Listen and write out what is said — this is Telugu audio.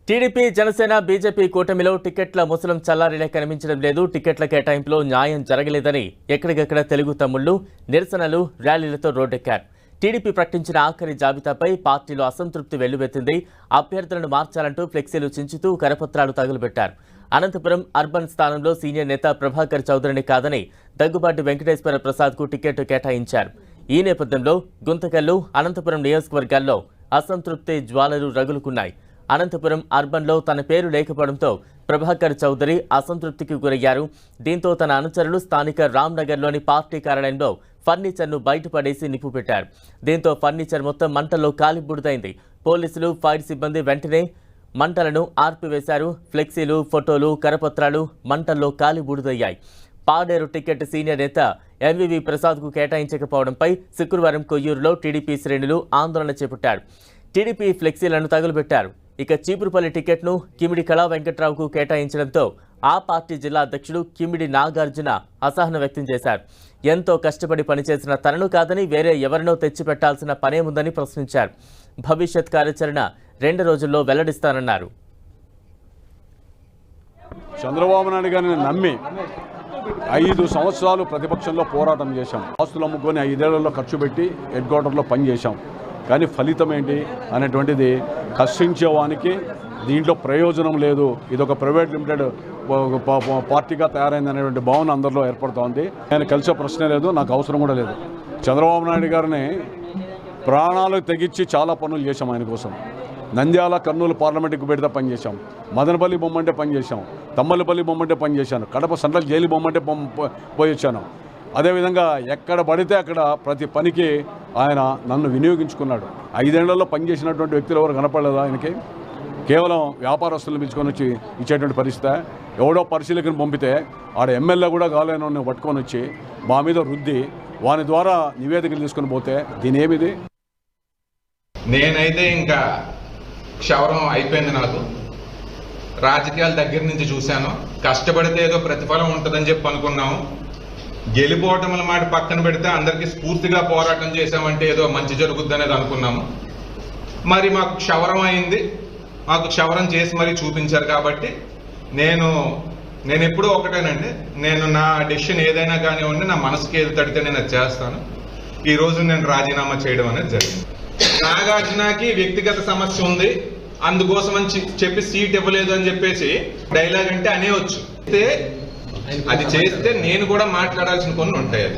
టీడీపీ జనసేన బీజేపీ కూటమిలో టికెట్ల ముసలం చల్లారినే కనిపించడం లేదు. టికెట్ల కేటాయింపులో న్యాయం జరగలేదని ఎక్కడికక్కడ తెలుగు తమ్ముళ్లు నిరసనలు ర్యాలీలతో రోడ్డెక్కారు. టీడీపీ ప్రకటించిన ఆఖరి జాబితాపై పార్టీలో అసంతృప్తి వెల్లువెత్తింది. అభ్యర్థులను మార్చాలంటూ ఫ్లెక్సీలు చించుతూ కరపత్రాలు తగులుబెట్టారు. అనంతపురం అర్బన్ స్థానంలో సీనియర్ నేత ప్రభాకర్ చౌదరిని కాదని దగ్గుబాటి వెంకటేశ్వర ప్రసాద్కు టికెట్ కేటాయించారు. ఈ నేపథ్యంలో గుంతకల్లు అనంతపురం నియోజకవర్గాల్లో అసంతృప్తి జ్వాలలు రగులుకున్నాయి. అనంతపురం అర్బన్లో తన పేరు లేకపోవడంతో ప్రభాకర్ చౌదరి అసంతృప్తికి గురయ్యారు. దీంతో తన అనుచరులు స్థానిక రామ్నగర్లోని పార్టీ కార్యాలయంలో ఫర్నిచర్ను బయటపడేసి నిప్పు పెట్టారు. దీంతో ఫర్నిచర్ మొత్తం మంటల్లో కాలిబూడిదైంది. పోలీసులు, ఫైర్ సిబ్బంది వెంటనే మంటలను ఆర్పివేశారు. ఫ్లెక్సీలు, ఫోటోలు, కరపత్రాలు మంటల్లో కాలిబూడిదయ్యాయి. పాడేరు టికెట్ సీనియర్ నేత ఎంవివి ప్రసాద్కు కేటాయించకపోవడంపై శుక్రవారం కొయ్యూరులో టీడీపీ శ్రేణులు ఆందోళన చేపట్టారు. టీడీపీ ఫ్లెక్సీలను తగులుబెట్టారు. ఇక చీపురుపల్లి టికెట్ను కిమిడి కళా వెంకట్రావుకు కేటాయించడంతో ఆ పార్టీ జిల్లా అధ్యక్షుడు కిమిడి నాగార్జున అసహనం వ్యక్తం చేశారు. ఎంతో కష్టపడి పనిచేసిన తనను కాదని వేరే ఎవరినో తెచ్చిపెట్టాల్సిన పనేముందని ప్రశ్నించారు. భవిష్యత్ కార్యాచరణ 2 రోజుల్లో వెల్లడిస్తానన్నారు. చంద్రబాబు నాయుడు గారిని నమ్మి 5 సంవత్సరాలు ప్రతిపక్షంలో పోరాటం చేశాం. ఆస్తులు అమ్ముకొని 5 ఏళ్లలో ఖర్చు పెట్టి హెడ్ క్వార్టర్లో పనిచేశాం. కానీ ఫలితం ఏంటి అనేటువంటిది కష్టించేవానికి దీంట్లో ప్రయోజనం లేదు. ఇది ఒక ప్రైవేట్ లిమిటెడ్ పార్టీగా తయారైంది అనేటువంటి భావన అందరిలో ఏర్పడుతోంది. నేను కలిసే ప్రశ్నే లేదు, నాకు అవసరం కూడా లేదు. చంద్రబాబు నాయుడు గారిని ప్రాణాలు తెగించి చాలా పనులు చేశాం ఆయన కోసం. నంద్యాల, కర్నూలు పార్లమెంటుకు పెడితే పనిచేశాం. మదనపల్లి బొమ్మంటే పనిచేశాం. తమ్మలపల్లి బొమ్మంటే పనిచేశాను. కడప సెంట్రల్ జైలు బొమ్మంటే పోయి వచ్చాను. అదేవిధంగా ఎక్కడ పడితే అక్కడ ప్రతి పనికి ఆయన నన్ను వినియోగించుకున్నాడు. 5 ఏళ్లలో పనిచేసినటువంటి వ్యక్తులు ఎవరు కనపడలేదు ఆయనకి. కేవలం వ్యాపారస్తులను పిలుచుకొని వచ్చి ఇచ్చేటువంటి పరిస్థితి. ఎవడో పరిశీలకుని పంపితే ఆడ ఎమ్మెల్యే కూడా కాలేనని పట్టుకొని వచ్చి మా మీద రుద్ది వాని ద్వారా నివేదికలు తీసుకొని పోతే దీని ఏమిది? నేనైతే ఇంకా క్షవరం అయిపోయింది. నాకు రాజకీయాల దగ్గర నుంచి చూశాను. కష్టపడితే ఏదో ప్రతిఫలం ఉంటుందని చెప్పి అనుకున్నాము. గెలిపోవటముల మాట పక్కన పెడితే అందరికీ స్ఫూర్తిగా పోరాటం చేశామంటే ఏదో మంచి జరుగుద్ది అనేది అనుకున్నాము. మరి మాకు క్షవరం అయింది. మాకు క్షవరం చేసి మరీ చూపించారు. కాబట్టి నేను ఎప్పుడూ ఒకటేనండి, నేను నా డెసిషన్ ఏదైనా కానివ్వండి, నా మనసుకి ఏది తడితే నేను అది చేస్తాను. ఈ రోజు నేను రాజీనామా చేయడం అనేది జరిగింది. నాగార్జునకి వ్యక్తిగత సమస్య ఉంది, అందుకోసం అని చెప్పి సీట్ ఇవ్వలేదు అని చెప్పేసి డైలాగ్ అంటే అనేవచ్చు. అయితే అది చేస్తే నేను కూడా మాట్లాడాల్సిన కొన్ని ఉంటాయి. అది